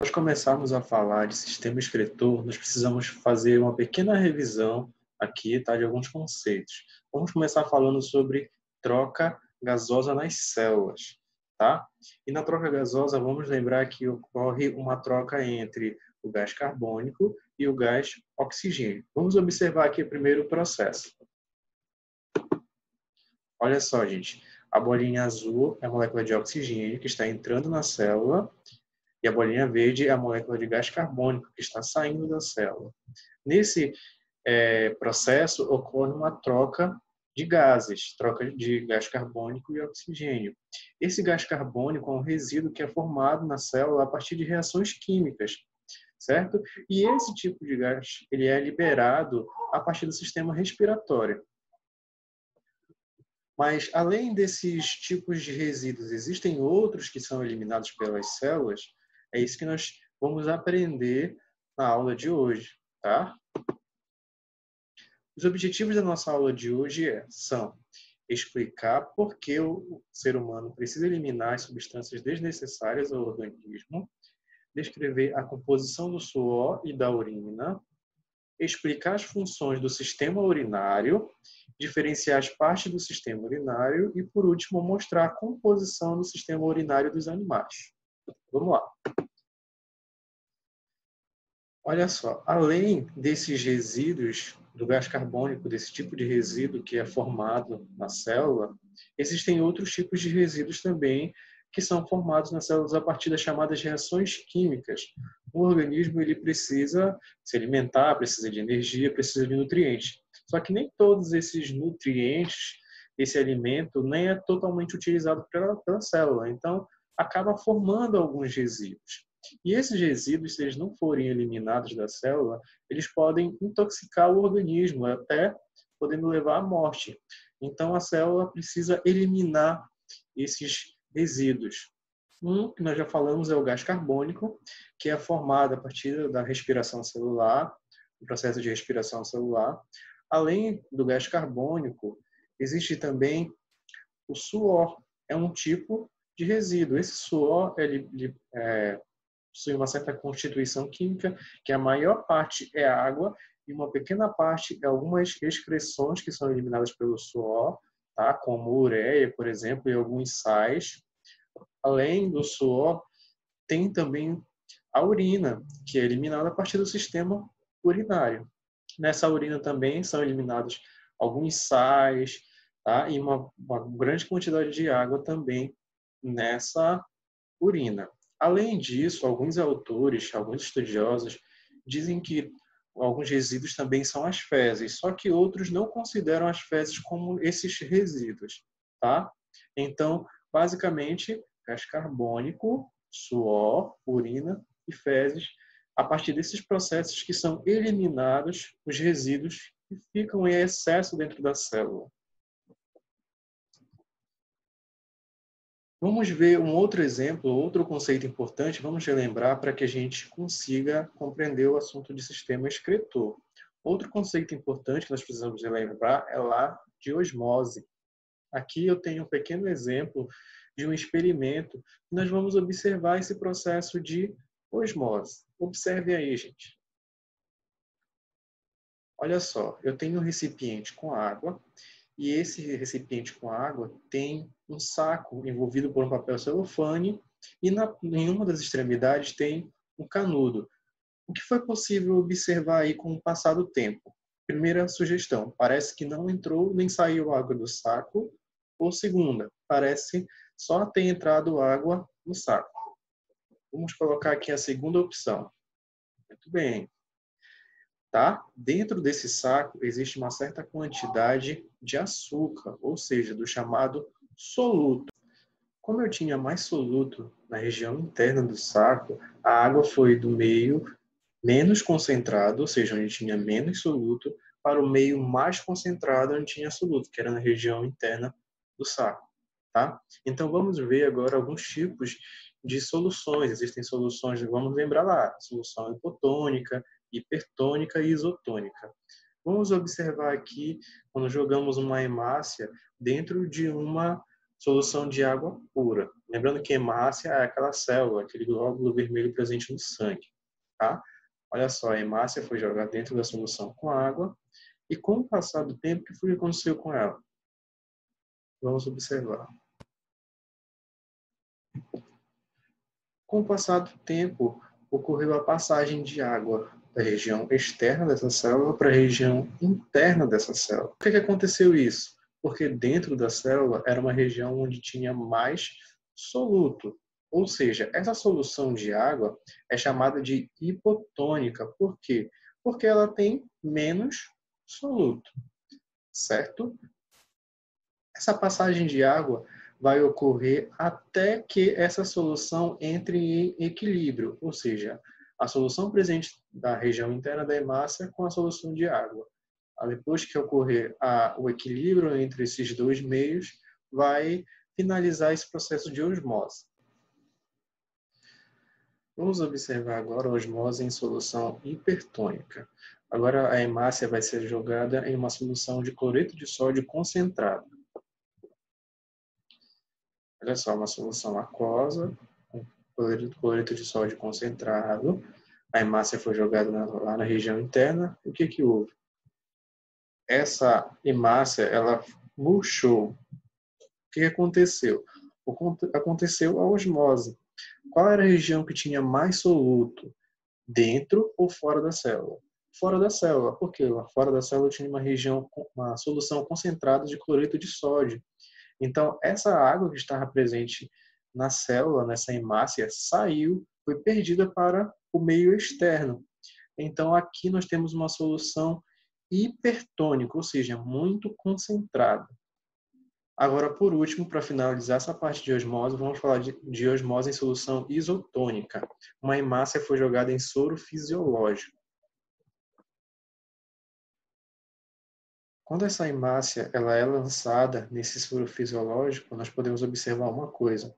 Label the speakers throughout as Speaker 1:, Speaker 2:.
Speaker 1: Nós começarmos a falar de sistema excretor, nós precisamos fazer uma pequena revisão aqui, tá, de alguns conceitos. Vamos começar falando sobre troca gasosa nas células, tá? E na troca gasosa, vamos lembrar que ocorre uma troca entre o gás carbônico e o gás oxigênio. Vamos observar aqui primeiro o processo. Olha só, gente. A bolinha azul é a molécula de oxigênio que está entrando na célula e a bolinha verde é a molécula de gás carbônico que está saindo da célula. Nesse processo ocorre uma troca de gases, troca de gás carbônico e oxigênio. Esse gás carbônico é um resíduo que é formado na célula a partir de reações químicas, certo? E esse tipo de gás ele é liberado a partir do sistema respiratório. Mas, além desses tipos de resíduos, existem outros que são eliminados pelas células. É isso que nós vamos aprender na aula de hoje, tá? Os objetivos da nossa aula de hoje são explicar por que o ser humano precisa eliminar as substâncias desnecessárias ao organismo, descrever a composição do suor e da urina, explicar as funções do sistema urinário, diferenciar as partes do sistema urinário e, por último, mostrar a composição do sistema urinário dos animais. Vamos lá. Olha só, além desses resíduos do gás carbônico, desse tipo de resíduo que é formado na célula, existem outros tipos de resíduos também que são formados nas células a partir das chamadas reações químicas. O organismo ele precisa se alimentar, precisa de energia, precisa de nutrientes. Só que nem todos esses nutrientes, esse alimento, nem é totalmente utilizado pela célula. Então, acaba formando alguns resíduos. E esses resíduos, se eles não forem eliminados da célula, eles podem intoxicar o organismo, até podendo levar à morte. Então, a célula precisa eliminar esses resíduos. Um que nós já falamos é o gás carbônico, que é formado a partir da respiração celular, do processo de respiração celular. Além do gás carbônico, existe também o suor, é um tipo de resíduo. Esse suor ele possui uma certa constituição química, que a maior parte é água e uma pequena parte é algumas excreções que são eliminadas pelo suor, tá? Como ureia, por exemplo, e alguns sais. Além do suor, tem também a urina, que é eliminada a partir do sistema urinário. Nessa urina também são eliminados alguns sais, tá? E uma grande quantidade de água também nessa urina. Além disso, alguns autores, alguns estudiosos, dizem que alguns resíduos também são as fezes, só que outros não consideram as fezes como esses resíduos, tá? Então, basicamente, gás carbônico, suor, urina e fezes, a partir desses processos que são eliminados os resíduos que ficam em excesso dentro da célula. Vamos ver um outro exemplo, outro conceito importante, vamos relembrar para que a gente consiga compreender o assunto de sistema excretor. Outro conceito importante que nós precisamos relembrar é lá de osmose. Aqui eu tenho um pequeno exemplo de um experimento que nós vamos observar esse processo de osmose. Observe aí, gente. Olha só, eu tenho um recipiente com água e esse recipiente com água tem um saco envolvido por um papel celofane e em uma das extremidades tem um canudo. O que foi possível observar aí com o passar do tempo? Primeira sugestão, parece que não entrou nem saiu água do saco. Ou segunda, parece só ter entrado água no saco. Vamos colocar aqui a segunda opção. Muito bem. Tá? Dentro desse saco existe uma certa quantidade de açúcar, ou seja, do chamado soluto. Como eu tinha mais soluto na região interna do saco, a água foi do meio menos concentrado, ou seja, onde tinha menos soluto, para o meio mais concentrado, onde tinha soluto, que era na região interna do saco. Tá? Então, vamos ver agora alguns tipos de soluções. Existem soluções, vamos lembrar lá, solução hipotônica, hipertônica e isotônica. Vamos observar aqui, quando jogamos uma hemácia dentro de uma solução de água pura. Lembrando que hemácia é aquela célula, aquele glóbulo vermelho presente no sangue. Tá? Olha só, a hemácia foi jogada dentro da solução com água e com o passar do tempo, o que foi que aconteceu com ela? Vamos observar. Com o passar do tempo, ocorreu a passagem de água da região externa dessa célula para a região interna dessa célula. Por que aconteceu isso? Porque dentro da célula era uma região onde tinha mais soluto. Ou seja, essa solução de água é chamada de hipotônica. Por quê? Porque ela tem menos soluto, certo? Essa passagem de água vai ocorrer até que essa solução entre em equilíbrio, ou seja, a solução presente da região interna da hemácia com a solução de água. Depois que ocorrer o equilíbrio entre esses dois meios, vai finalizar esse processo de osmose. Vamos observar agora a osmose em solução hipertônica. Agora a hemácia vai ser jogada em uma solução de cloreto de sódio concentrado. Olha só, uma solução aquosa, com cloreto de sódio concentrado. A hemácia foi jogada lá na região interna. O que houve? Essa hemácia, ela murchou. O que aconteceu? Aconteceu a osmose. Qual era a região que tinha mais soluto? Dentro ou fora da célula? Fora da célula. Por quê? Fora da célula tinha uma solução concentrada de cloreto de sódio. Então, essa água que estava presente na célula, nessa hemácia, saiu, foi perdida para o meio externo. Então, aqui nós temos uma solução hipertônica, ou seja, muito concentrada. Agora, por último, para finalizar essa parte de osmose, vamos falar de osmose em solução isotônica. Uma hemácia foi jogada em soro fisiológico. Quando essa hemácia ela é lançada nesse soro fisiológico, nós podemos observar uma coisa.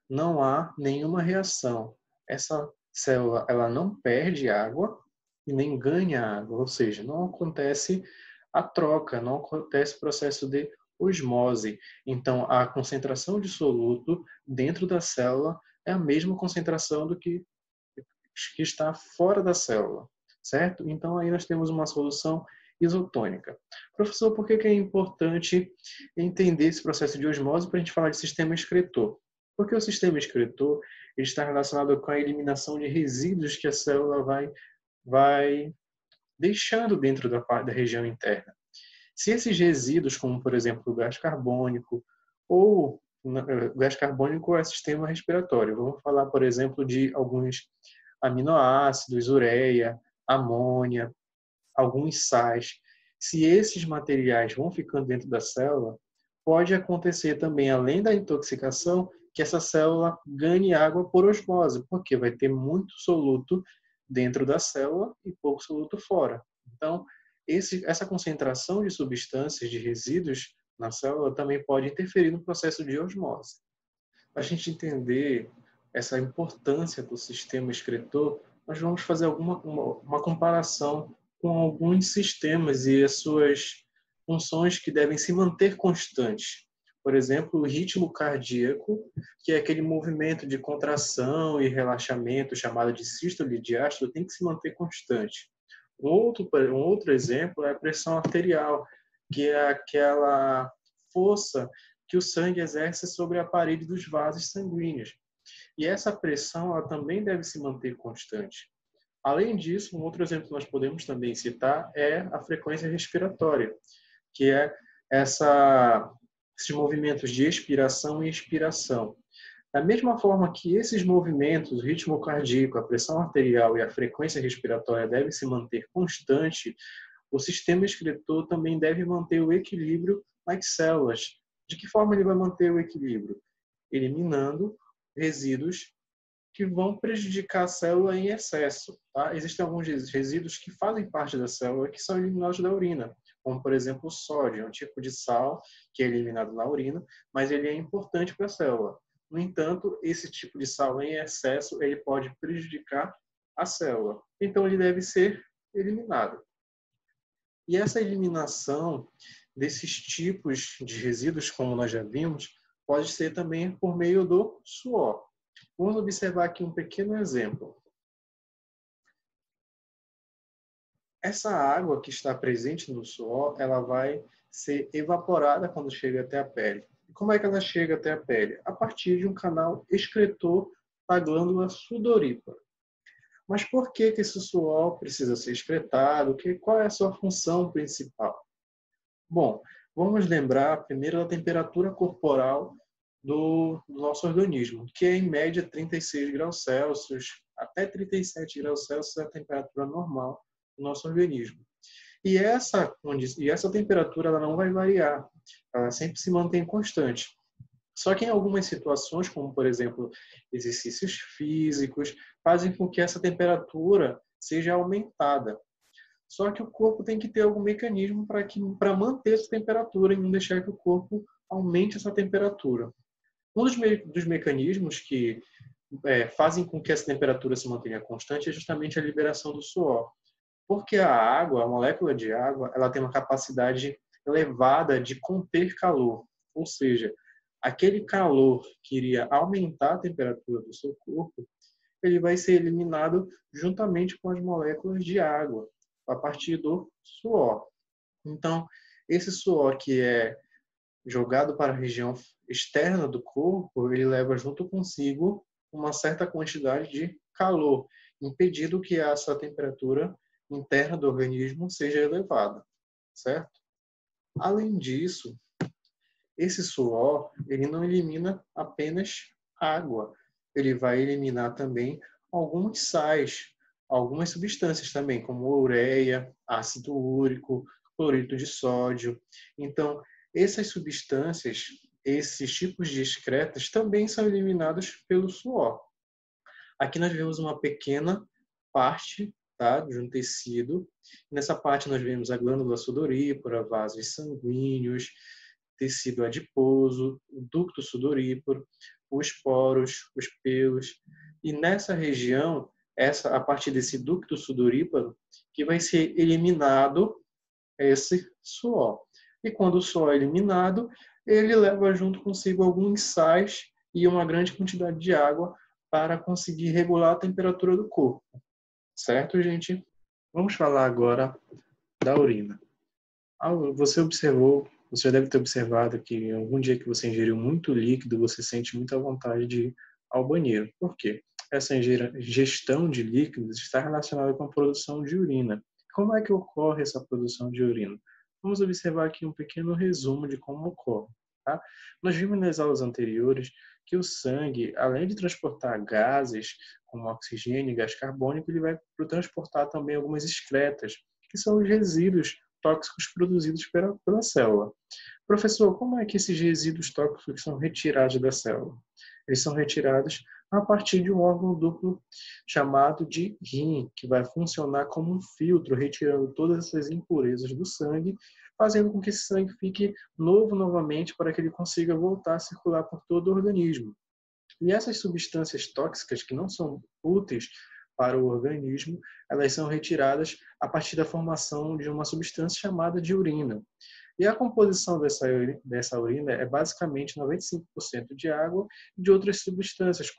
Speaker 1: Não há nenhuma reação. Essa célula ela não perde água e nem ganha água, ou seja, não acontece a troca, não acontece o processo de osmose. Então, a concentração de soluto dentro da célula é a mesma concentração do que está fora da célula, certo? Então, aí nós temos uma solução isotônica. Professor, por que é importante entender esse processo de osmose para a gente falar de sistema excretor? Porque o sistema excretor ele está relacionado com a eliminação de resíduos que a célula vai deixando dentro da região interna. Se esses resíduos, como por exemplo o gás carbônico, ou o gás carbônico é sistema respiratório, vamos falar, por exemplo, de alguns aminoácidos, ureia, amônia, alguns sais. Se esses materiais vão ficando dentro da célula, pode acontecer também, além da intoxicação, que essa célula ganhe água por osmose, porque vai ter muito soluto dentro da célula e pouco soluto fora. Então, essa concentração de substâncias, de resíduos na célula também pode interferir no processo de osmose. Para a gente entender essa importância do sistema excretor, nós vamos fazer uma comparação com alguns sistemas e as suas funções que devem se manter constantes. Por exemplo, o ritmo cardíaco, que é aquele movimento de contração e relaxamento chamado de sístole e diástole, tem que se manter constante. Um outro exemplo é a pressão arterial, que é aquela força que o sangue exerce sobre a parede dos vasos sanguíneos. E essa pressão ela também deve se manter constante. Além disso, um outro exemplo que nós podemos também citar é a frequência respiratória, que é esses movimentos de expiração e expiração. Da mesma forma que esses movimentos, o ritmo cardíaco, a pressão arterial e a frequência respiratória devem se manter constante, o sistema excretor também deve manter o equilíbrio nas células. De que forma ele vai manter o equilíbrio? Eliminando resíduos que vão prejudicar a célula em excesso. Tá? Existem alguns resíduos que fazem parte da célula que são eliminados da urina, como, por exemplo, o sódio, é um tipo de sal que é eliminado na urina, mas ele é importante para a célula. No entanto, esse tipo de sal em excesso ele pode prejudicar a célula. Então, ele deve ser eliminado. E essa eliminação desses tipos de resíduos, como nós já vimos, pode ser também por meio do suor. Vamos observar aqui um pequeno exemplo. Essa água que está presente no suor, ela vai ser evaporada quando chega até a pele. E como é que ela chega até a pele? A partir de um canal excretor da glândula sudorípara. Mas por que esse suor precisa ser excretado? Qual é a sua função principal? Bom, vamos lembrar primeiro da temperatura corporal do nosso organismo, que é em média 36 graus Celsius, até 37 graus Celsius é a temperatura normal do nosso organismo. E essa temperatura ela não vai variar, ela sempre se mantém constante. Só que em algumas situações, como por exemplo exercícios físicos, fazem com que essa temperatura seja aumentada. Só que o corpo tem que ter algum mecanismo para manter essa temperatura e não deixar que o corpo aumente essa temperatura. Um dos mecanismos que fazem com que essa temperatura se mantenha constante é justamente a liberação do suor. Porque a água, a molécula de água, ela tem uma capacidade elevada de conter calor. Ou seja, aquele calor que iria aumentar a temperatura do seu corpo, ele vai ser eliminado juntamente com as moléculas de água, a partir do suor. Então, esse suor que é jogado para a região externa do corpo, ele leva junto consigo uma certa quantidade de calor, impedindo que essa temperatura interna do organismo seja elevada, certo? Além disso, esse suor, ele não elimina apenas água, ele vai eliminar também alguns sais, algumas substâncias também, como ureia, ácido úrico, cloreto de sódio. Então, essas substâncias, esses tipos de excretas também são eliminados pelo suor. Aqui nós vemos uma pequena parte, tá, de um tecido. Nessa parte nós vemos a glândula sudorípara, vasos sanguíneos, tecido adiposo, o ducto sudoríparo, os poros, os pelos. E nessa região, a partir desse ducto sudoríparo, que vai ser eliminado esse suor. E quando o suor é eliminado, ele leva junto consigo alguns sais e uma grande quantidade de água para conseguir regular a temperatura do corpo. Certo, gente? Vamos falar agora da urina. Você já deve ter observado que em algum dia que você ingeriu muito líquido, você sente muita vontade de ir ao banheiro. Por quê? Essa ingestão de líquidos está relacionada com a produção de urina. Como é que ocorre essa produção de urina? Vamos observar aqui um pequeno resumo de como ocorre. Tá? Nós vimos nas aulas anteriores que o sangue, além de transportar gases como oxigênio e gás carbônico, ele vai transportar também algumas excretas, que são os resíduos tóxicos produzidos pela célula. Professor, como é que esses resíduos tóxicos são retirados da célula? Eles são retirados a partir de um órgão duplo chamado de rim, que vai funcionar como um filtro, retirando todas essas impurezas do sangue, fazendo com que esse sangue fique novo novamente para que ele consiga voltar a circular por todo o organismo. E essas substâncias tóxicas que não são úteis para o organismo, elas são retiradas a partir da formação de uma substância chamada de urina. E a composição dessa urina é basicamente 95% de água e de outras substâncias,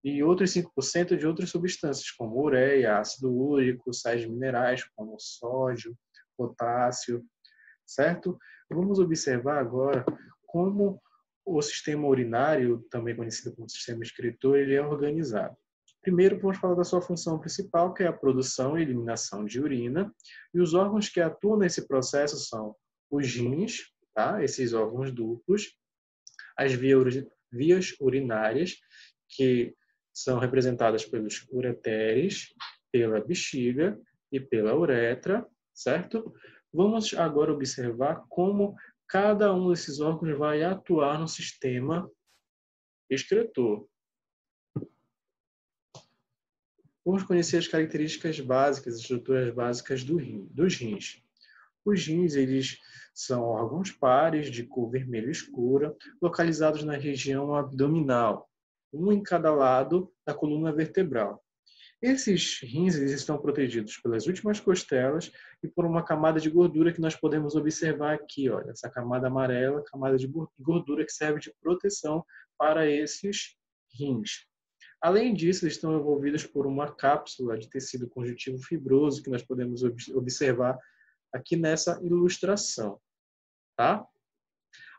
Speaker 1: e outros 5% de outras substâncias, como ureia, ácido úrico, sais minerais, como sódio, potássio, certo? Vamos observar agora como o sistema urinário, também conhecido como sistema excretor, ele é organizado. Primeiro, vamos falar da sua função principal, que é a produção e eliminação de urina. E os órgãos que atuam nesse processo são os rins, tá? Esses órgãos duplos, as vias urinárias, que são representadas pelos ureteres, pela bexiga e pela uretra, certo? Vamos agora observar como cada um desses órgãos vai atuar no sistema excretor. Vamos conhecer as características básicas, as estruturas básicas dos rins. Os rins, eles são órgãos pares de cor vermelha escura, localizados na região abdominal, um em cada lado da coluna vertebral. Esses rins eles estão protegidos pelas últimas costelas e por uma camada de gordura que nós podemos observar aqui. Olha, essa camada amarela, camada de gordura que serve de proteção para esses rins. Além disso, eles estão envolvidos por uma cápsula de tecido conjuntivo fibroso que nós podemos observar aqui nessa ilustração. Tá?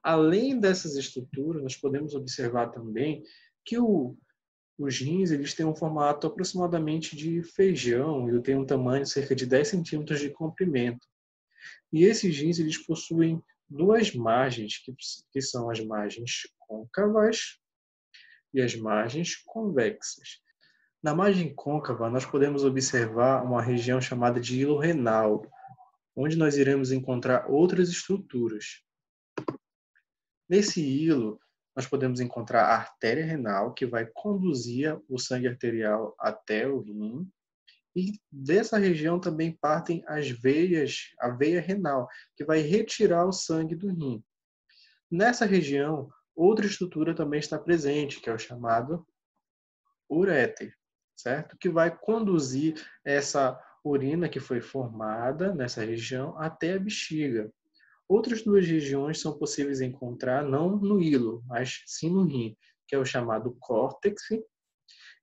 Speaker 1: Além dessas estruturas, nós podemos observar também que os rins eles têm um formato aproximadamente de feijão, ele tem um tamanho de cerca de 10 centímetros de comprimento. E esses rins eles possuem duas margens, que são as margens côncavas e as margens convexas. Na margem côncava, nós podemos observar uma região chamada de hilo renal, onde nós iremos encontrar outras estruturas. Nesse hilo, nós podemos encontrar a artéria renal, que vai conduzir o sangue arterial até o rim. E dessa região também partem as veias, a veia renal, que vai retirar o sangue do rim. Nessa região, outra estrutura também está presente, que é o chamado uréter, certo? Que vai conduzir essa urina que foi formada nessa região até a bexiga. Outras duas regiões são possíveis encontrar não no hilo, mas sim no rim, que é o chamado córtex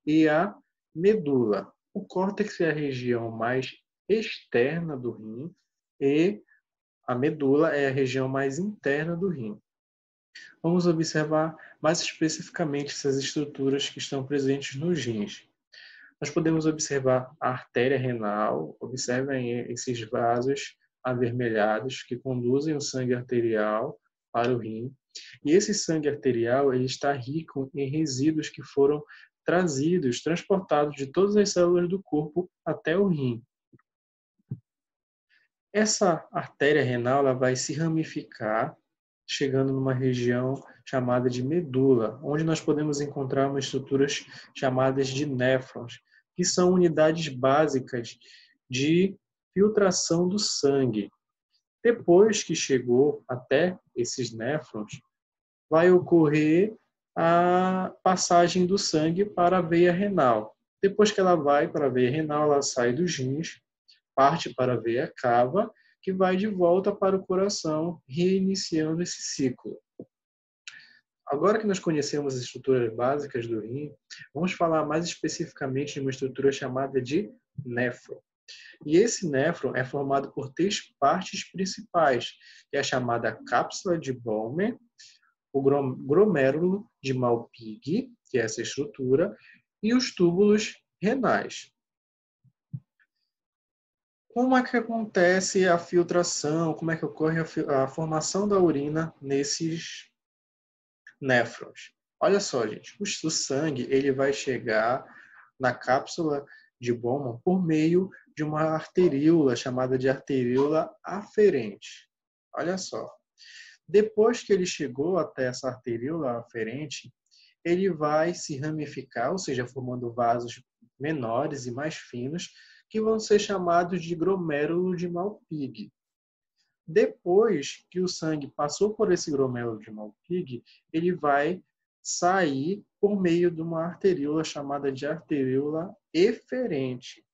Speaker 1: e a medula. O córtex é a região mais externa do rim e a medula é a região mais interna do rim. Vamos observar mais especificamente essas estruturas que estão presentes nos rins. Nós podemos observar a artéria renal, observem esses vasos avermelhados que conduzem o sangue arterial para o rim. E esse sangue arterial ele está rico em resíduos que foram trazidos, transportados de todas as células do corpo até o rim. Essa artéria renal ela vai se ramificar, chegando numa região chamada de medula, onde nós podemos encontrar umas estruturas chamadas de néfrons, que são unidades básicas de filtração do sangue. Depois que chegou até esses néfrons, vai ocorrer a passagem do sangue para a veia renal. Depois que ela vai para a veia renal, ela sai dos rins, parte para a veia cava, que vai de volta para o coração, reiniciando esse ciclo. Agora que nós conhecemos as estruturas básicas do rim, vamos falar mais especificamente de uma estrutura chamada de néfron. E esse néfron é formado por três partes principais, que é a chamada cápsula de Bowman, o glomérulo de Malpighi, que é essa estrutura, e os túbulos renais. Como é que acontece a filtração, como é que ocorre a formação da urina nesses néfrons? Olha só, gente, o sangue ele vai chegar na cápsula de Bowman por meio de uma arteríola chamada de arteríola aferente. Olha só. Depois que ele chegou até essa arteríola aferente, ele vai se ramificar, ou seja, formando vasos menores e mais finos, que vão ser chamados de glomérulo de Malpighi. Depois que o sangue passou por esse glomérulo de Malpighi, ele vai sair por meio de uma arteríola chamada de arteríola eferente.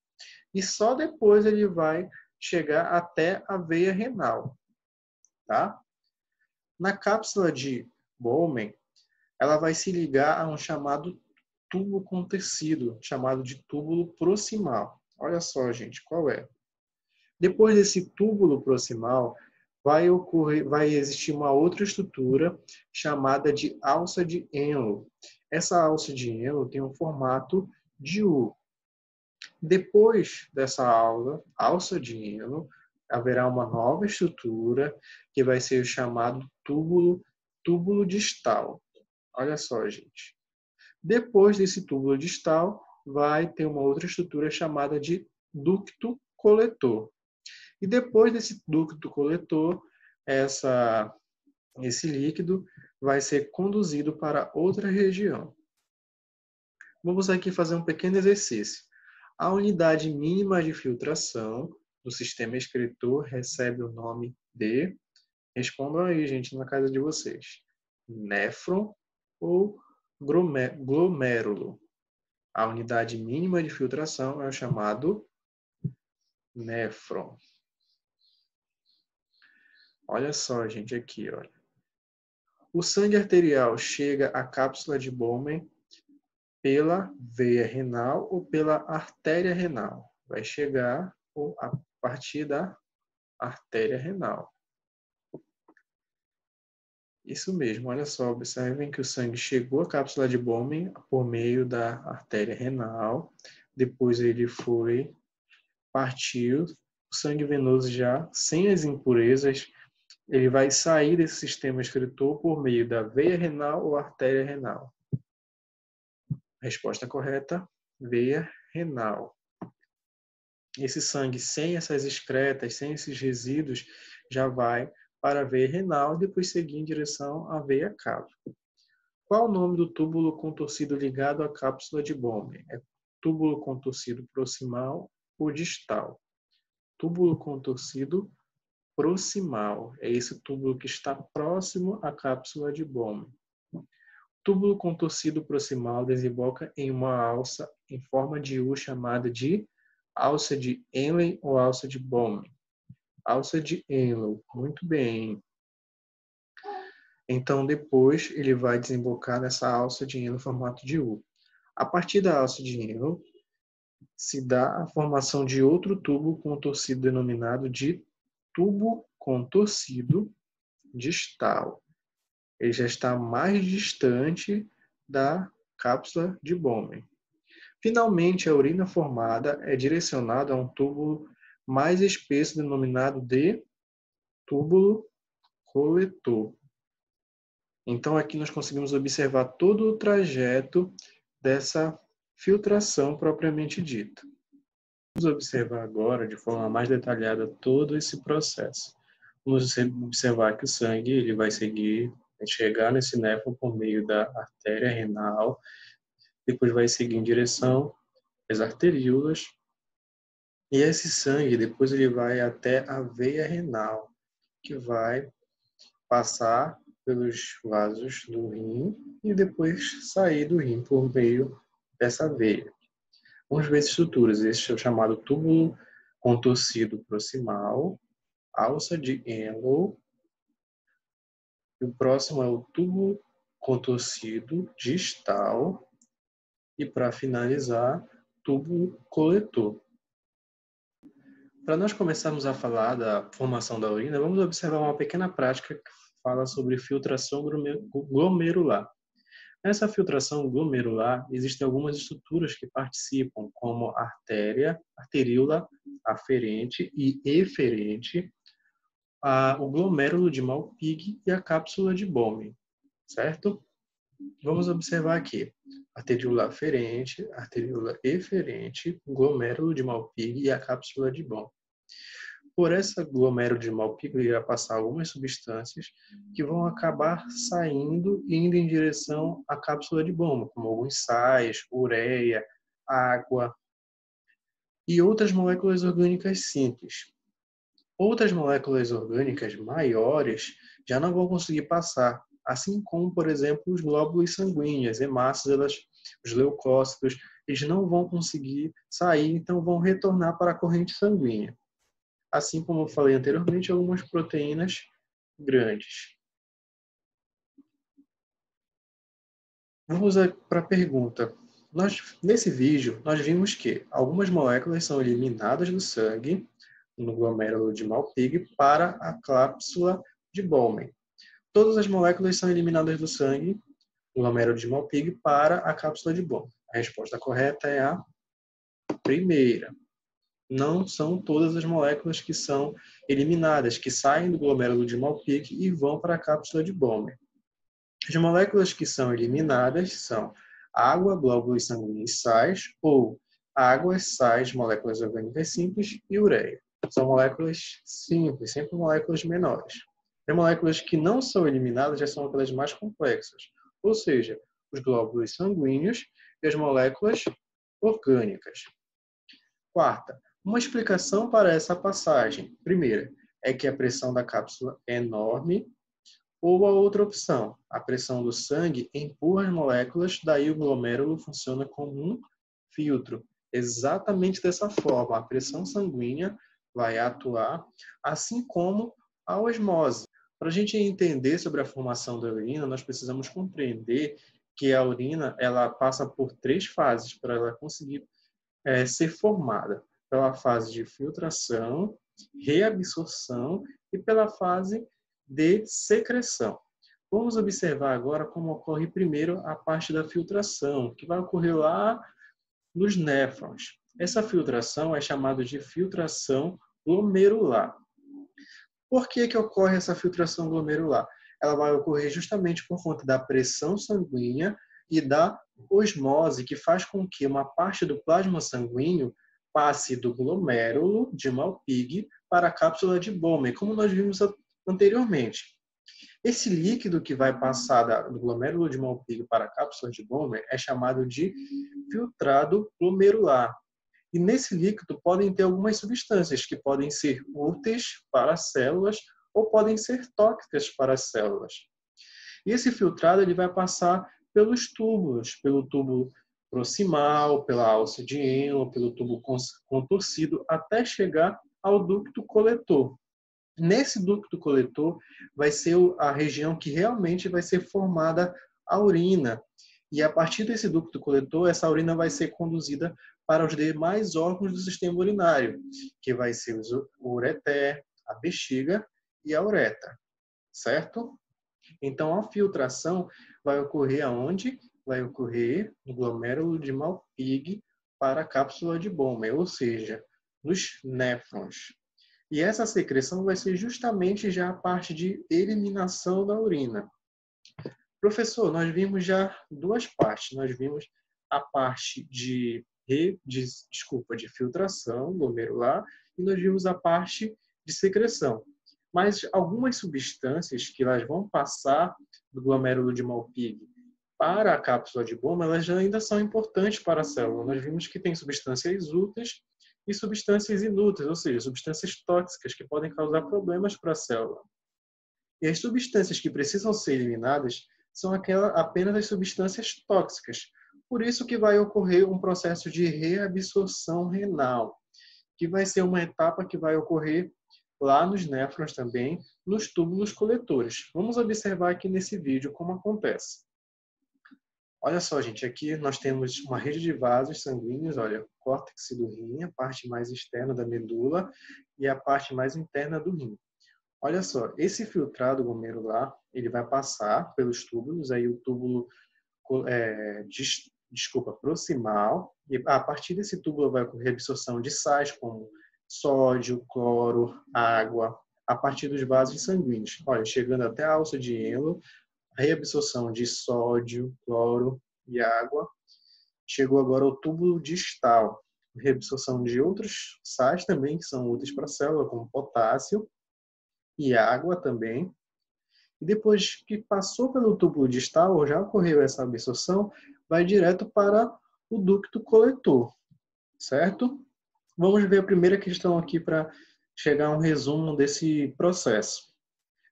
Speaker 1: E só depois ele vai chegar até a veia renal. Tá? Na cápsula de Bowman, ela vai se ligar a um chamado tubo com tecido, chamado de túbulo proximal. Olha só, gente, qual é? Depois desse túbulo proximal, vai existir uma outra estrutura chamada de alça de Henle. Essa alça de Henle tem um formato de U. Depois dessa alça de Henle, haverá uma nova estrutura que vai ser o chamado túbulo distal. Olha só, gente. Depois desse túbulo distal, vai ter uma outra estrutura chamada de ducto coletor. E depois desse ducto coletor, esse líquido vai ser conduzido para outra região. Vamos aqui fazer um pequeno exercício. A unidade mínima de filtração do sistema excretor recebe o nome de... Respondam aí, gente, na casa de vocês. Néfron ou glomérulo? A unidade mínima de filtração é o chamado néfron. Olha só, gente, aqui, olha. O sangue arterial chega à cápsula de Bowman pela veia renal ou pela artéria renal? Vai chegar a partir da artéria renal. Isso mesmo, olha só, observem que o sangue chegou à cápsula de Bowman por meio da artéria renal, depois ele partiu, o sangue venoso já sem as impurezas, ele vai sair desse sistema excretor por meio da veia renal ou artéria renal. Resposta correta, veia renal. Esse sangue sem essas excretas, sem esses resíduos, já vai para a veia renal e depois seguir em direção à veia cava. Qual o nome do túbulo contorcido ligado à cápsula de Bowman? É túbulo contorcido proximal ou distal? Túbulo contorcido proximal. É esse túbulo que está próximo à cápsula de Bowman. Túbulo contorcido proximal desemboca em uma alça em forma de U chamada de alça de Henle ou alça de Bowman. Alça de Henle, muito bem. Então, depois, ele vai desembocar nessa alça de Henle no formato de U. A partir da alça de Henle, se dá a formação de outro tubo contorcido denominado de tubo contorcido distal. Ele já está mais distante da cápsula de Bowman. Finalmente, a urina formada é direcionada a um túbulo mais espesso denominado de túbulo coletor. Então, aqui nós conseguimos observar todo o trajeto dessa filtração propriamente dita. Vamos observar agora, de forma mais detalhada, todo esse processo. Vamos observar que o sangue ele vai chegar nesse néfron por meio da artéria renal, depois vai seguir em direção às arteríolas, e esse sangue depois ele vai até a veia renal, que vai passar pelos vasos do rim e depois sair do rim por meio dessa veia. Vamos ver as estruturas. Este é o chamado túbulo contorcido proximal, alça de Henle. E o próximo é o túbulo contorcido distal. E para finalizar, túbulo coletor. Para nós começarmos a falar da formação da urina, vamos observar uma pequena prática que fala sobre filtração glomerular. Nessa filtração glomerular, existem algumas estruturas que participam, como a artéria, arteríola aferente e eferente, o glomérulo de Malpighi e a cápsula de Bowman, certo? Vamos observar aqui. Arteríola aferente, arteríola eferente, glomérulo de Malpighi e a cápsula de Bowman. Por essa glomérulo de Malpighi irá passar algumas substâncias que vão acabar saindo e indo em direção à cápsula de Bowman, como alguns sais, ureia, água e outras moléculas orgânicas simples. Outras moléculas orgânicas maiores já não vão conseguir passar, assim como, por exemplo, os glóbulos sanguíneos, hemácias, os leucócitos, eles não vão conseguir sair, então vão retornar para a corrente sanguínea. Assim como eu falei anteriormente, algumas proteínas grandes. Vamos para a pergunta. Nesse vídeo, nós vimos que algumas moléculas são eliminadas do sangue, no glomérulo de Malpighi, para a cápsula de Bowman. Todas as moléculas são eliminadas do sangue, no glomérulo de Malpighi, para a cápsula de Bowman. A resposta correta é a primeira. Não são todas as moléculas que são eliminadas, que saem do glomérulo de Malpighi e vão para a cápsula de Bowman. As moléculas que são eliminadas são água, glóbulos sanguíneos, sais, ou águas, sais, moléculas orgânicas simples e ureia. São moléculas simples, sempre moléculas menores. As moléculas que não são eliminadas já são aquelas mais complexas, ou seja, os glóbulos sanguíneos e as moléculas orgânicas. Quarta, uma explicação para essa passagem. Primeira, é que a pressão da cápsula é enorme, ou a outra opção, a pressão do sangue empurra as moléculas, daí o glomérulo funciona como um filtro. Exatamente dessa forma, a pressão sanguínea vai atuar, assim como a osmose. Para a gente entender sobre a formação da urina, nós precisamos compreender que a urina ela passa por 3 fases para ela conseguir ser formada. Pela fase de filtração, reabsorção e pela fase de secreção. Vamos observar agora como ocorre primeiro a parte da filtração, que vai ocorrer lá nos néfrons. Essa filtração é chamada de filtração glomerular. Por que ocorre essa filtração glomerular? Ela vai ocorrer justamente por conta da pressão sanguínea e da osmose, que faz com que uma parte do plasma sanguíneo passe do glomérulo de Malpighi para a cápsula de Bowman, como nós vimos anteriormente. Esse líquido que vai passar do glomérulo de Malpighi para a cápsula de Bowman é chamado de filtrado glomerular. E nesse líquido podem ter algumas substâncias que podem ser úteis para as células ou podem ser tóxicas para as células. E esse filtrado ele vai passar pelos túbulos, pelo túbulo proximal, pela alça de Henle, pelo tubo contorcido, até chegar ao ducto coletor. Nesse ducto coletor vai ser a região que realmente vai ser formada a urina. E a partir desse ducto coletor, essa urina vai ser conduzida para os demais órgãos do sistema urinário, que vai ser o ureter, a bexiga e a uretra, certo? Então, a filtração vai ocorrer aonde? Vai ocorrer no glomérulo de Malpighi para a cápsula de Bowman, ou seja, nos néfrons. E essa secreção vai ser justamente já a parte de eliminação da urina. Professor, nós vimos já 2 partes. Nós vimos a parte de filtração glomerular e nós vimos a parte de secreção. Mas algumas substâncias que elas vão passar do glomérulo de Malpighi para a cápsula de Bowman, elas ainda são importantes para a célula. Nós vimos que tem substâncias úteis e substâncias inúteis, ou seja, substâncias tóxicas que podem causar problemas para a célula. E as substâncias que precisam ser eliminadas são apenas as substâncias tóxicas. Por isso que vai ocorrer um processo de reabsorção renal, que vai ser uma etapa que vai ocorrer lá nos néfrons também, nos túbulos coletores. Vamos observar aqui nesse vídeo como acontece. Olha só, gente, aqui nós temos uma rede de vasos sanguíneos, olha, córtex do rim, a parte mais externa da medula e a parte mais interna do rim. Olha só, esse filtrado glomerular, ele vai passar pelos túbulos, aí o túbulo proximal, e a partir desse túbulo vai ocorrer a absorção de sais como sódio, cloro, água, a partir dos vasos sanguíneos. Olha, chegando até a alça de Henle, a reabsorção de sódio, cloro e água. Chegou agora ao túbulo distal, reabsorção de outros sais também que são úteis para a célula, como potássio e água também. E depois que passou pelo túbulo distal, já ocorreu essa absorção, vai direto para o ducto coletor, certo? Vamos ver a primeira questão aqui para chegar a um resumo desse processo.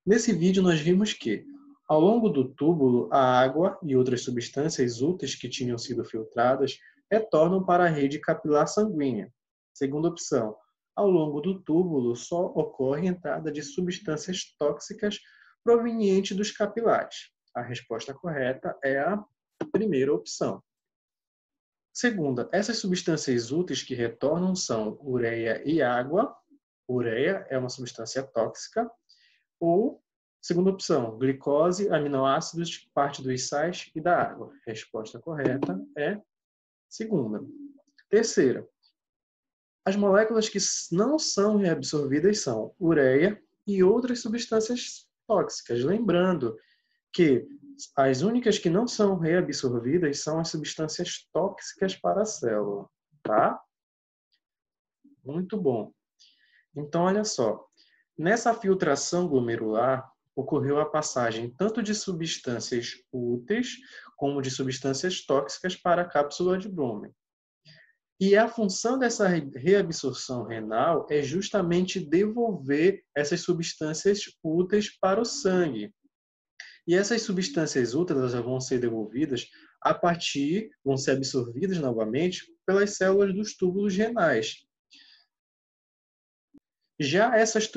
Speaker 1: Nesse vídeo nós vimos que, ao longo do túbulo, a água e outras substâncias úteis que tinham sido filtradas retornam para a rede capilar sanguínea. Segunda opção, ao longo do túbulo só ocorre entrada de substâncias tóxicas provenientes dos capilares. A resposta correta é a primeira opção. Segunda, essas substâncias úteis que retornam são ureia e água. Ureia é uma substância tóxica. Ou, segunda opção, glicose, aminoácidos, parte dos sais e da água. Resposta correta é segunda. Terceira, as moléculas que não são reabsorvidas são ureia e outras substâncias tóxicas. Lembrando que as únicas que não são reabsorvidas são as substâncias tóxicas para a célula, tá? Muito bom. Então, olha só. Nessa filtração glomerular, ocorreu a passagem tanto de substâncias úteis como de substâncias tóxicas para a cápsula de Bowman. E a função dessa reabsorção renal é justamente devolver essas substâncias úteis para o sangue. E essas substâncias úteis elas vão ser devolvidas a partir, vão ser absorvidas novamente pelas células dos túbulos renais. Já essas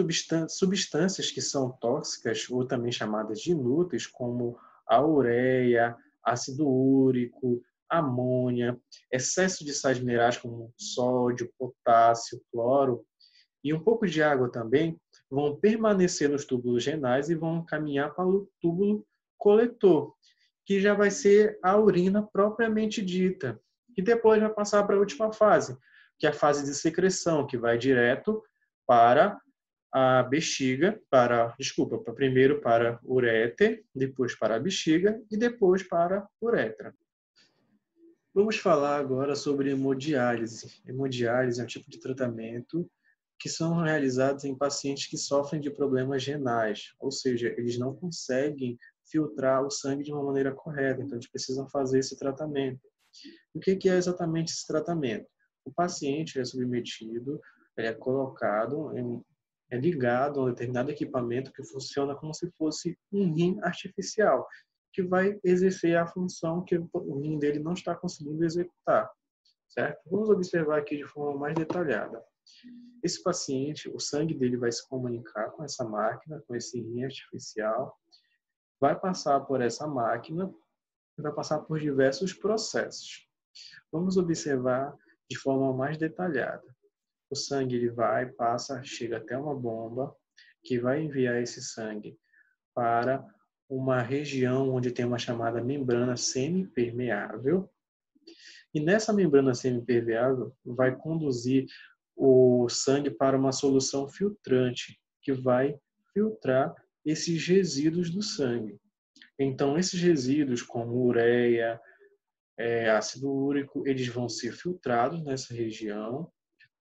Speaker 1: substâncias que são tóxicas, ou também chamadas de inúteis, como a ureia, ácido úrico, amônia, excesso de sais minerais como sódio, potássio, cloro e um pouco de água também, vão permanecer nos túbulos renais e vão caminhar para o túbulo coletor, que já vai ser a urina propriamente dita. E depois vai passar para a última fase, que é a fase de secreção, que vai direto para a bexiga, primeiro para o uréter, depois para a bexiga e depois para a uretra. Vamos falar agora sobre hemodiálise. Hemodiálise é um tipo de tratamento que são realizados em pacientes que sofrem de problemas renais, ou seja, eles não conseguem filtrar o sangue de uma maneira correta, então eles precisam fazer esse tratamento. O que é exatamente esse tratamento? O paciente é submetido, é colocado, é ligado a um determinado equipamento que funciona como se fosse um rim artificial, que vai exercer a função que o rim dele não está conseguindo executar, certo? Vamos observar aqui de forma mais detalhada. Esse paciente, o sangue dele vai se comunicar com essa máquina, com esse rim artificial, vai passar por essa máquina e vai passar por diversos processos. Vamos observar de forma mais detalhada. O sangue ele passa, chega até uma bomba que vai enviar esse sangue para uma região onde tem uma chamada membrana semipermeável. E nessa membrana semipermeável vai conduzir o sangue para uma solução filtrante, que vai filtrar esses resíduos do sangue. Então, esses resíduos, como ureia, ácido úrico, eles vão ser filtrados nessa região,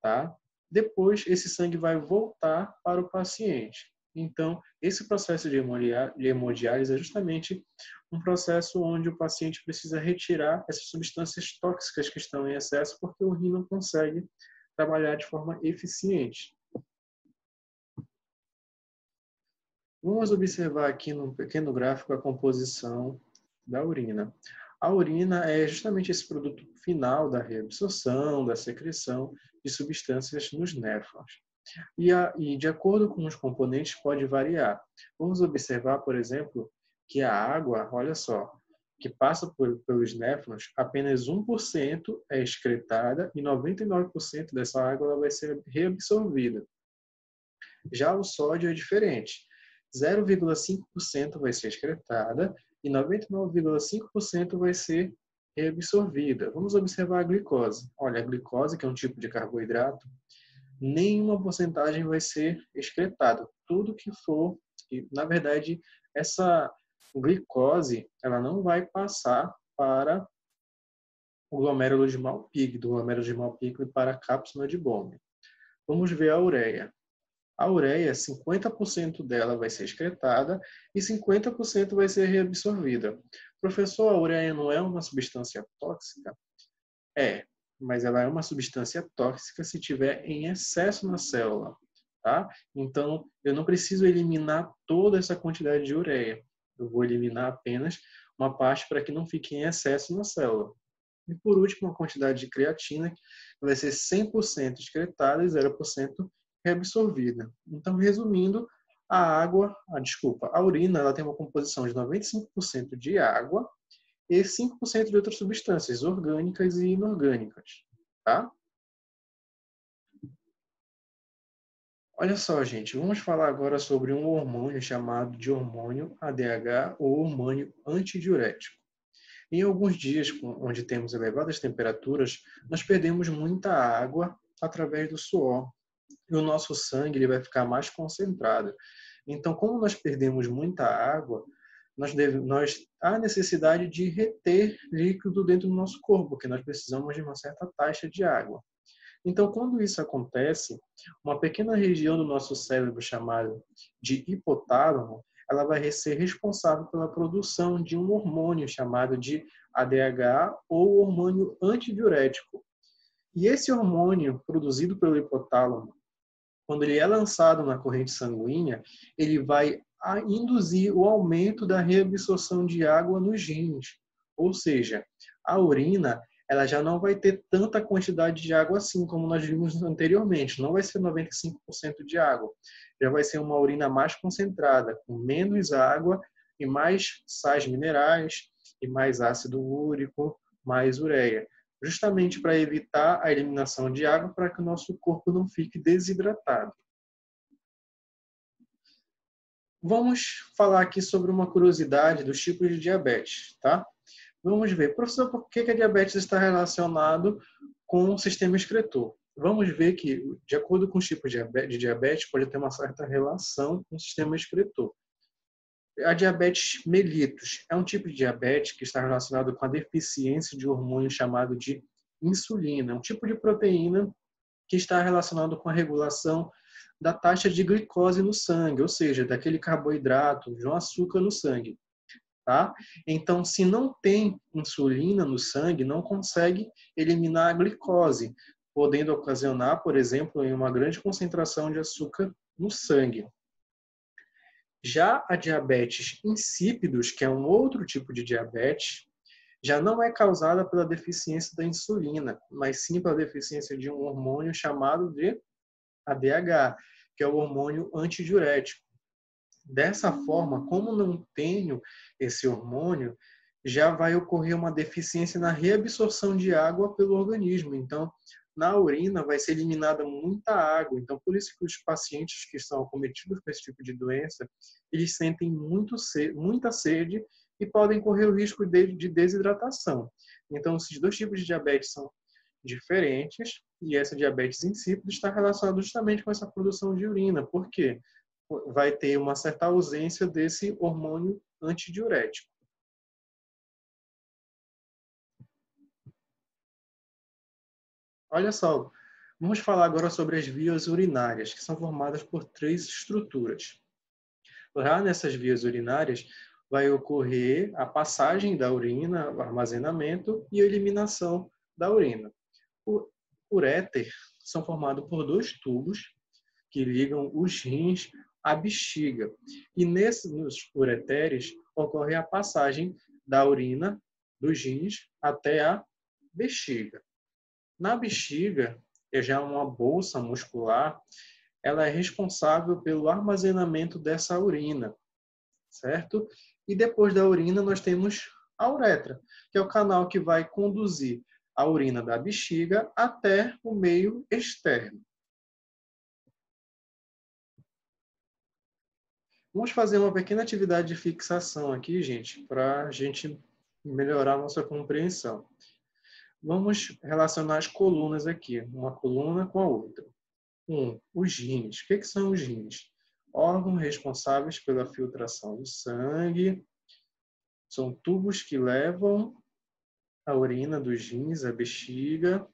Speaker 1: tá? Depois, esse sangue vai voltar para o paciente. Então, esse processo de hemodiálise é justamente um processo onde o paciente precisa retirar essas substâncias tóxicas que estão em excesso, porque o rim não consegue trabalhar de forma eficiente. Vamos observar aqui num pequeno gráfico a composição da urina. A urina é justamente esse produto final da reabsorção, da secreção de substâncias nos néfrons. E de acordo com os componentes pode variar. Vamos observar, por exemplo, que a água, olha só, que passa pelos néfrons, apenas 1% é excretada e 99% dessa água ela vai ser reabsorvida. Já o sódio é diferente. 0,5% vai ser excretada e 99,5% vai ser reabsorvida. Vamos observar a glicose. Olha, a glicose, que é um tipo de carboidrato, nenhuma porcentagem vai ser excretada. Tudo que for, na verdade, essa glicose, ela não vai passar para o glomérulo de Malpighi, do glomérulo de Malpighi para a cápsula de Bowman. Vamos ver a ureia. A ureia, 50% dela vai ser excretada e 50% vai ser reabsorvida. Professor, a ureia não é uma substância tóxica? É, mas ela é uma substância tóxica se tiver em excesso na célula, tá? Então, eu não preciso eliminar toda essa quantidade de ureia. Eu vou eliminar apenas uma parte para que não fique em excesso na célula. E por último, a quantidade de creatina, que vai ser 100% excretada e 0% reabsorvida. Então, resumindo, a urina, ela tem uma composição de 95% de água e 5% de outras substâncias orgânicas e inorgânicas, tá? Olha só, gente, vamos falar agora sobre um hormônio chamado de hormônio ADH ou hormônio antidiurético. Em alguns dias onde temos elevadas temperaturas, nós perdemos muita água através do suor e o nosso sangue ele vai ficar mais concentrado. Então, como nós perdemos muita água, há necessidade de reter líquido dentro do nosso corpo, porque nós precisamos de uma certa taxa de água. Então, quando isso acontece, uma pequena região do nosso cérebro chamada de hipotálamo, ela vai ser responsável pela produção de um hormônio chamado de ADH ou hormônio antidiurético. E esse hormônio produzido pelo hipotálamo, quando ele é lançado na corrente sanguínea, ele vai induzir o aumento da reabsorção de água nos rins. Ou seja, a urina ela já não vai ter tanta quantidade de água assim como nós vimos anteriormente. Não vai ser 95% de água. Já vai ser uma urina mais concentrada, com menos água e mais sais minerais e mais ácido úrico, mais ureia. Justamente para evitar a eliminação de água para que o nosso corpo não fique desidratado. Vamos falar aqui sobre uma curiosidade dos tipos de diabetes, tá? Vamos ver, professor, por que a diabetes está relacionado com o sistema excretor? Vamos ver que, de acordo com os tipos de diabetes, pode ter uma certa relação com o sistema excretor. A diabetes mellitus é um tipo de diabetes que está relacionado com a deficiência de um hormônio chamado de insulina, um tipo de proteína que está relacionado com a regulação da taxa de glicose no sangue, ou seja, daquele carboidrato, de um açúcar no sangue. Tá? Então, se não tem insulina no sangue, não consegue eliminar a glicose, podendo ocasionar, por exemplo, em uma grande concentração de açúcar no sangue. Já a diabetes insípidos, que é um outro tipo de diabetes, já não é causada pela deficiência da insulina, mas sim pela deficiência de um hormônio chamado de ADH, que é o hormônio antidiurético. Dessa forma, como não tenho esse hormônio, já vai ocorrer uma deficiência na reabsorção de água pelo organismo. Então, na urina vai ser eliminada muita água. Então, por isso que os pacientes que são acometidos com esse tipo de doença, eles sentem muita sede e podem correr o risco de desidratação. Então, esses dois tipos de diabetes são diferentes e essa diabetes insípida está relacionada justamente com essa produção de urina. Por quê? Vai ter uma certa ausência desse hormônio antidiurético. Olha só, vamos falar agora sobre as vias urinárias, que são formadas por três estruturas. Lá nessas vias urinárias vai ocorrer a passagem da urina, o armazenamento e a eliminação da urina. O uréter são formados por dois tubos que ligam os rins à bexiga. E nos ureteres ocorre a passagem da urina dos rins até a bexiga. Na bexiga, que é já uma bolsa muscular, ela é responsável pelo armazenamento dessa urina, certo? E depois da urina nós temos a uretra, que é o canal que vai conduzir a urina da bexiga até o meio externo. Vamos fazer uma pequena atividade de fixação aqui, gente, para a gente melhorar a nossa compreensão. Vamos relacionar as colunas aqui, uma coluna com a outra. Os rins. O que são os rins? Órgãos responsáveis pela filtração do sangue. São tubos que levam a urina dos rins à bexiga.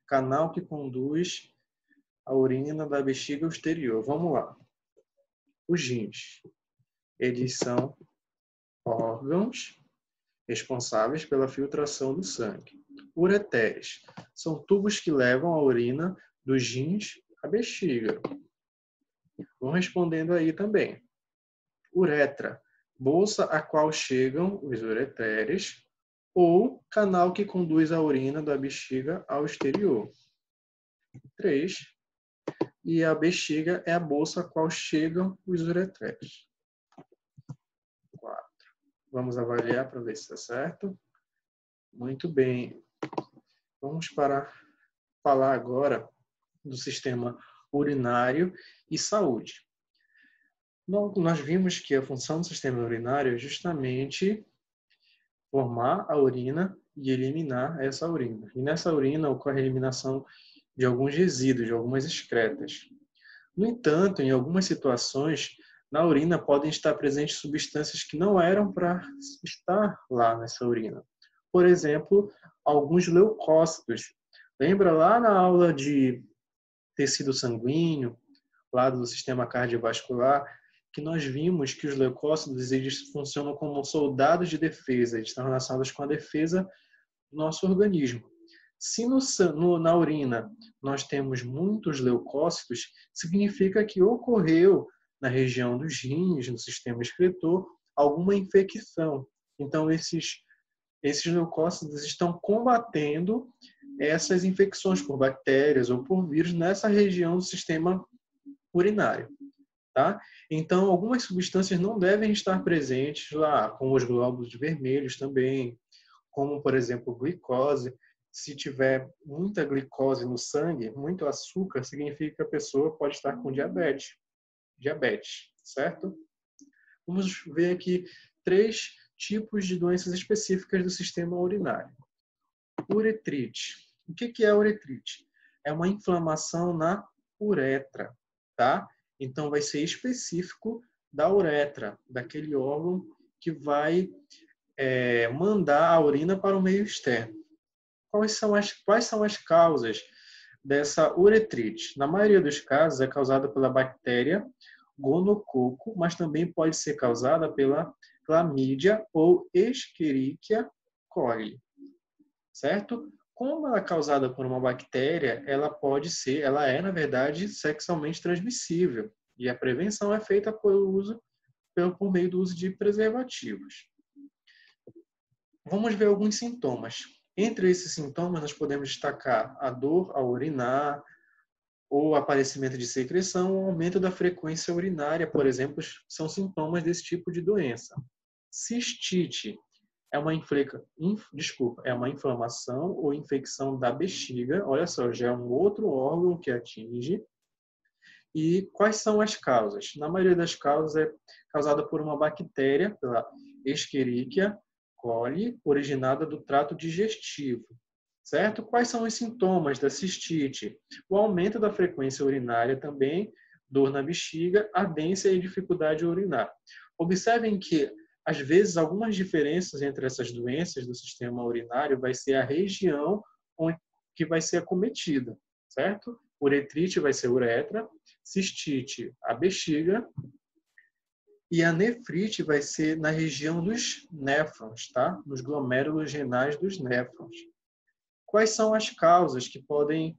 Speaker 1: Canal que conduz a urina da bexiga exterior. Vamos lá. Os rins. Eles são órgãos responsáveis pela filtração do sangue. Ureteres são tubos que levam a urina dos rins à bexiga. Vão respondendo aí também. Uretra, bolsa a qual chegam os ureteres, ou canal que conduz a urina da bexiga ao exterior. 3. E a bexiga é a bolsa a qual chegam os ureteres. 4. Vamos avaliar para ver se está certo. Muito bem. Vamos falar agora do sistema urinário e saúde. Nós vimos que a função do sistema urinário é justamente formar a urina e eliminar essa urina. E nessa urina ocorre a eliminação de alguns resíduos, de algumas excretas. No entanto, em algumas situações, na urina podem estar presentes substâncias que não eram para estar lá nessa urina. Por exemplo, alguns leucócitos. Lembra lá na aula de tecido sanguíneo, lá do sistema cardiovascular, que nós vimos que os leucócitos eles funcionam como soldados de defesa, eles estão relacionados com a defesa do nosso organismo. Se na urina nós temos muitos leucócitos, significa que ocorreu na região dos rins, no sistema excretor, alguma infecção. Então, esses esses leucócitos estão combatendo essas infecções por bactérias ou por vírus nessa região do sistema urinário. Tá? Então, algumas substâncias não devem estar presentes lá, como os glóbulos vermelhos também, como, por exemplo, glicose. Se tiver muita glicose no sangue, muito açúcar, significa que a pessoa pode estar com diabetes, certo? Vamos ver aqui 3 tipos de doenças específicas do sistema urinário. Uretrite. O que é a uretrite? É uma inflamação na uretra, tá? Então, vai ser específico da uretra, daquele órgão que vai mandar a urina para o meio externo. Quais são as causas dessa uretrite? Na maioria dos casos, é causada pela bactéria gonococo, mas também pode ser causada pela clamídia ou Escherichia coli, certo? Como ela é causada por uma bactéria, ela é, na verdade, sexualmente transmissível. E a prevenção é feita por meio do uso de preservativos. Vamos ver alguns sintomas. Entre esses sintomas, nós podemos destacar a dor ao urinar, ou aparecimento de secreção, ou aumento da frequência urinária, por exemplo, são sintomas desse tipo de doença. Cistite é uma inflamação ou infecção da bexiga. Olha só, já é um outro órgão que atinge. E quais são as causas? Na maioria das causas é causada por uma bactéria, pela Escherichia coli, originada do trato digestivo. Certo? Quais são os sintomas da cistite? O aumento da frequência urinária também, dor na bexiga, ardência e dificuldade de urinar. Observem que, às vezes, algumas diferenças entre essas doenças do sistema urinário vai ser a região que vai ser acometida, certo? Uretrite vai ser uretra, cistite, a bexiga, e a nefrite vai ser na região dos néfrons, tá? Nos glomérulos renais dos néfrons. Quais são as causas que podem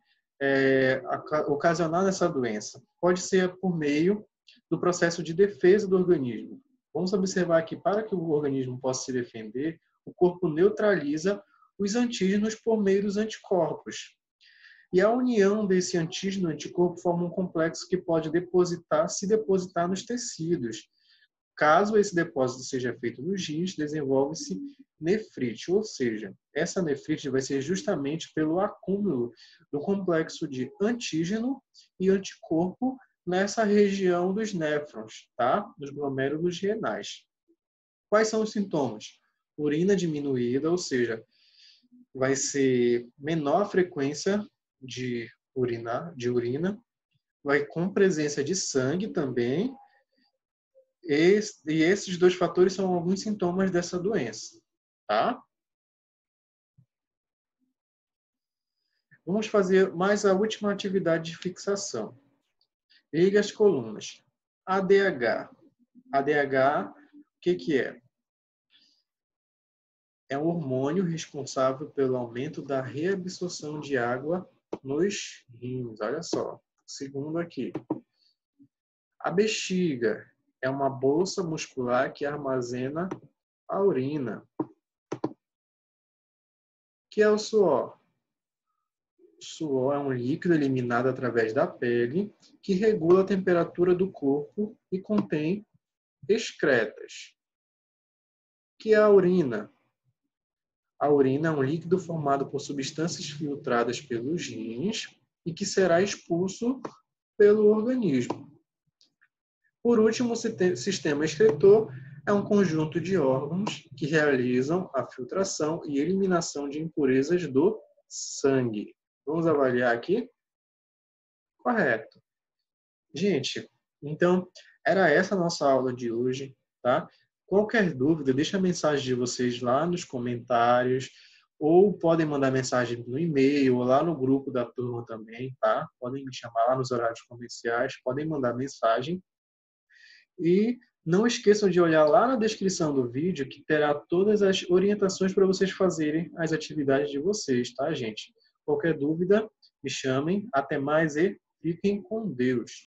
Speaker 1: ocasionar essa doença? Pode ser por meio do processo de defesa do organismo. Vamos observar que, para que o organismo possa se defender, o corpo neutraliza os antígenos por meio dos anticorpos. E a união desse antígeno e anticorpo forma um complexo que pode se depositar nos tecidos. Caso esse depósito seja feito nos rins, desenvolve-se nefrite, ou seja, essa nefrite vai ser justamente pelo acúmulo do complexo de antígeno e anticorpo nessa região dos néfrons, tá? Dos glomérulos renais. Quais são os sintomas? Urina diminuída, ou seja, vai ser menor a frequência de urina, vai com presença de sangue também. E esses 2 fatores são alguns sintomas dessa doença, tá? Vamos fazer mais a última atividade de fixação. Ligue as colunas. ADH. ADH, o que é? É um hormônio responsável pelo aumento da reabsorção de água nos rins. Olha só, segundo aqui. A bexiga é uma bolsa muscular que armazena a urina. O que é o suor? O suor é um líquido eliminado através da pele que regula a temperatura do corpo e contém excretas. O que é a urina? A urina é um líquido formado por substâncias filtradas pelos rins e que será expulso pelo organismo. Por último, o sistema excretor é um conjunto de órgãos que realizam a filtração e eliminação de impurezas do sangue. Vamos avaliar aqui? Correto. Gente, então, era essa a nossa aula de hoje, tá? Qualquer dúvida, deixa a mensagem de vocês lá nos comentários, ou podem mandar mensagem no e-mail, ou lá no grupo da turma também, tá? Podem me chamar lá nos horários comerciais, podem mandar mensagem. E não esqueçam de olhar lá na descrição do vídeo, que terá todas as orientações para vocês fazerem as atividades de vocês, tá, gente? Qualquer dúvida, me chamem. Até mais e fiquem com Deus.